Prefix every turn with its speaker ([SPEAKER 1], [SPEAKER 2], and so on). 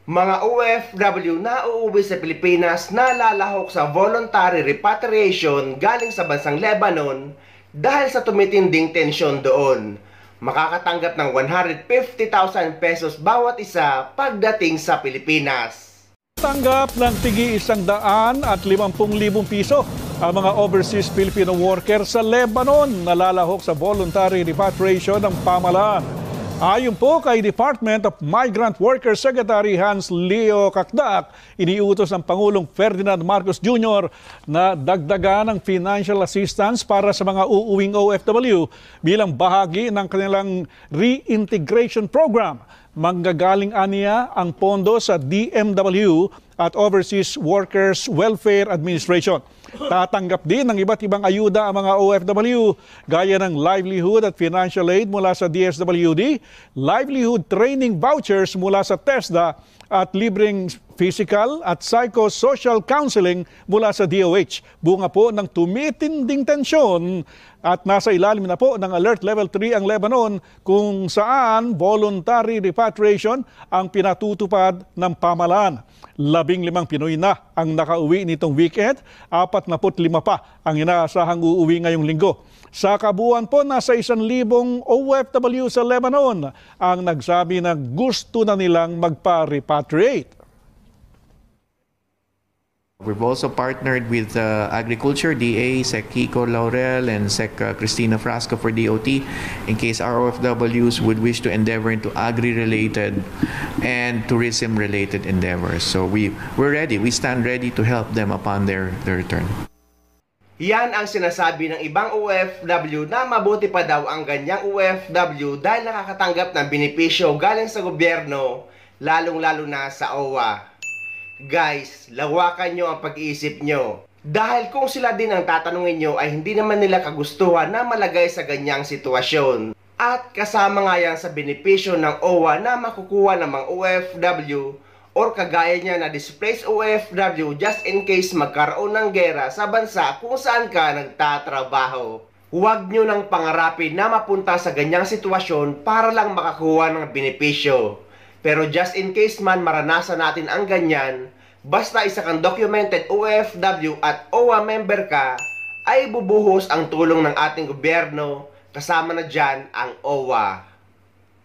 [SPEAKER 1] Mga OFW na uuwi sa Pilipinas na lalahok sa voluntary repatriation galing sa bansang Lebanon dahil sa tumitinding tensyon doon. Makakatanggap ng 150,000 pesos bawat isa pagdating sa Pilipinas.
[SPEAKER 2] Tanggap ng tigi 150,000 piso ang mga overseas Filipino worker sa Lebanon na lalahok sa voluntary repatriation ng pamahalaan. Ayon po kay Department of Migrant Workers Secretary Hans Leo Kakdak, iniutos ng Pangulong Ferdinand Marcos Jr. na dagdagan ng financial assistance para sa mga uuwing OFW bilang bahagi ng kanilang reintegration program. Manggagaling aniya ang pondo sa DMW at Overseas Workers Welfare Administration. Tatanggap din ng iba't ibang ayuda ang mga OFW gaya ng livelihood at financial aid mula sa DSWD, livelihood training vouchers mula sa TESDA at libreng physical at psychosocial counseling mula sa DOH. Bunga po ng tumitinding tensyon at nasa ilalim na po ng Alert Level 3 ang Lebanon kung saan voluntary repatriation ang pinatutupad ng pamahalaan. 15 Pinoy na ang nakauwi nitong weekend, 45 pa ang inaasahang uuwi ngayong linggo. Sa kabuuan po, nasa 1,000 OFW sa Lebanon ang nagsabi na gusto na nilang magpa-repatriate.
[SPEAKER 3] We've also partnered with Agriculture, DA, Sec Kiko Laurel, and Sec Cristina Frasco for DOT in case our OFWs would wish to endeavor into agri-related and tourism-related endeavors. So we're ready. We stand ready to help them upon their return.
[SPEAKER 1] Yan ang sinasabi ng ibang OFW na mabuti pa daw ang ganyang OFW dahil nakakatanggap ng benepisyo galing sa gobyerno, lalong-lalo na sa OWA. Guys, lawakan nyo ang pag-iisip nyo. Dahil kung sila din ang tatanungin nyo ay hindi naman nila kagustuhan na malagay sa ganyang sitwasyon. At kasama nga yan sa benepisyo ng OWA na makukuha ng mga OFW or kagaya niya na displaced OFW just in case magkaroon ng gera sa bansa kung saan ka nagtatrabaho. Huwag nyo nang pangarapin na mapunta sa ganyang sitwasyon para lang makakuha ng benepisyo. Pero just in case man maranasan natin ang ganyan, basta isa kang documented OFW at OWA member ka, ay bubuhos ang tulong ng ating gobyerno, kasama na dyan ang OWA.